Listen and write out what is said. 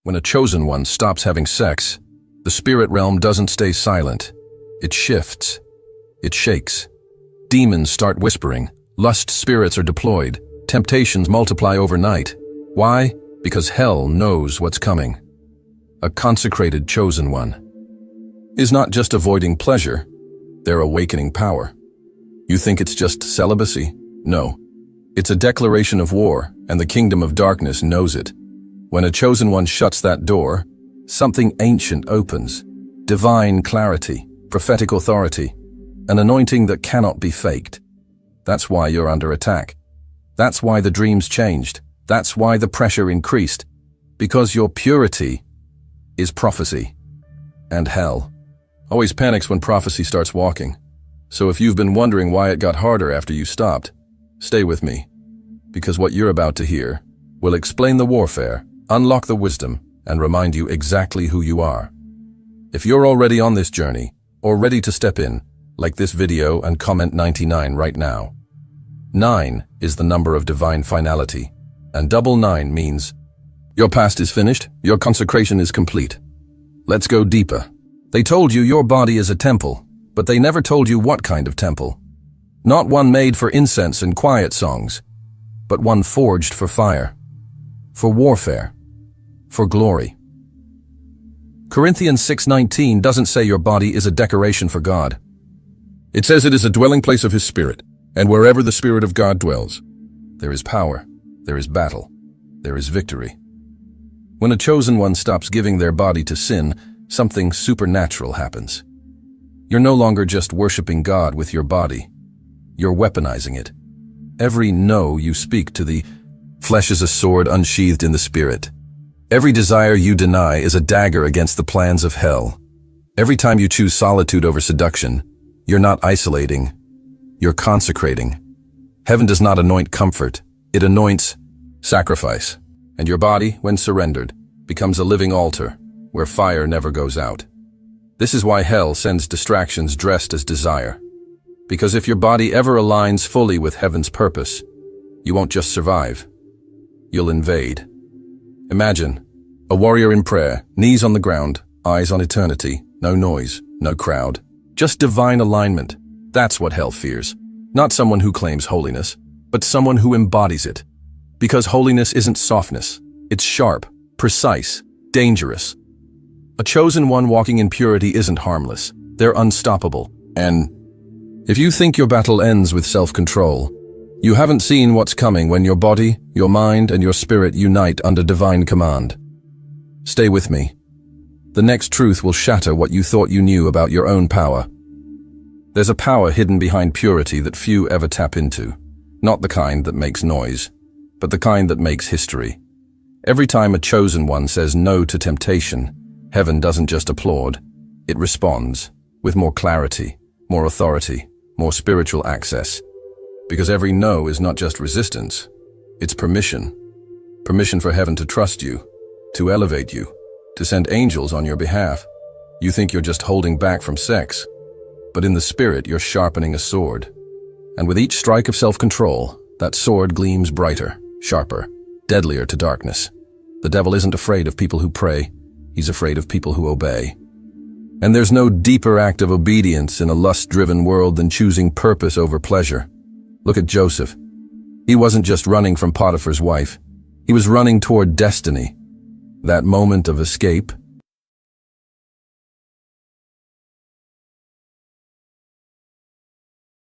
When a chosen one stops having sex, the spirit realm doesn't stay silent. It shifts. It shakes. Demons start whispering. Lust spirits are deployed. Temptations multiply overnight. Why? Because hell knows what's coming. A consecrated chosen one is not just avoiding pleasure, they're awakening power. You think it's just celibacy? No. It's a declaration of war, and the kingdom of darkness knows it. When a chosen one shuts that door, something ancient opens. Divine clarity, prophetic authority, an anointing that cannot be faked. That's why you're under attack. That's why the dreams changed. That's why the pressure increased. Because your purity is prophecy. And hell always panics when prophecy starts walking. So if you've been wondering why it got harder after you stopped, stay with me. Because what you're about to hear will explain the warfare, unlock the wisdom, and remind you exactly who you are. If you're already on this journey, or ready to step in, like this video and comment 99 right now. 9 is the number of divine finality, and double 9 means your past is finished, your consecration is complete. Let's go deeper. They told you your body is a temple, but they never told you what kind of temple. Not one made for incense and quiet songs, but one forged for fire, for warfare, for glory. Corinthians 6:19 doesn't say your body is a decoration for God. It says it is a dwelling place of His Spirit, and wherever the Spirit of God dwells, there is power, there is battle, there is victory. When a chosen one stops giving their body to sin, something supernatural happens. You're no longer just worshiping God with your body. You're weaponizing it. Every no you speak to the flesh is a sword unsheathed in the spirit. Every desire you deny is a dagger against the plans of hell. Every time you choose solitude over seduction, you're not isolating, you're consecrating. Heaven does not anoint comfort, it anoints sacrifice. And your body, when surrendered, becomes a living altar where fire never goes out. This is why hell sends distractions dressed as desire. Because if your body ever aligns fully with heaven's purpose, you won't just survive, you'll invade. Imagine a warrior in prayer, knees on the ground, eyes on eternity, no noise, no crowd, just divine alignment. That's what hell fears. Not someone who claims holiness, but someone who embodies it. Because holiness isn't softness, it's sharp, precise, dangerous. A chosen one walking in purity isn't harmless, they're unstoppable. And if you think your battle ends with self-control, you haven't seen what's coming when your body, your mind, and your spirit unite under divine command. Stay with me. The next truth will shatter what you thought you knew about your own power. There's a power hidden behind purity that few ever tap into. Not the kind that makes noise, but the kind that makes history. Every time a chosen one says no to temptation, heaven doesn't just applaud, it responds with more clarity, more authority, more spiritual access. Because every no is not just resistance, it's permission. Permission for heaven to trust you, to elevate you, to send angels on your behalf. You think you're just holding back from sex, but in the spirit you're sharpening a sword. And with each strike of self-control, that sword gleams brighter, sharper, deadlier to darkness. The devil isn't afraid of people who pray, he's afraid of people who obey. And there's no deeper act of obedience in a lust-driven world than choosing purpose over pleasure. Look at Joseph. He wasn't just running from Potiphar's wife, he was running toward destiny. That moment of escape,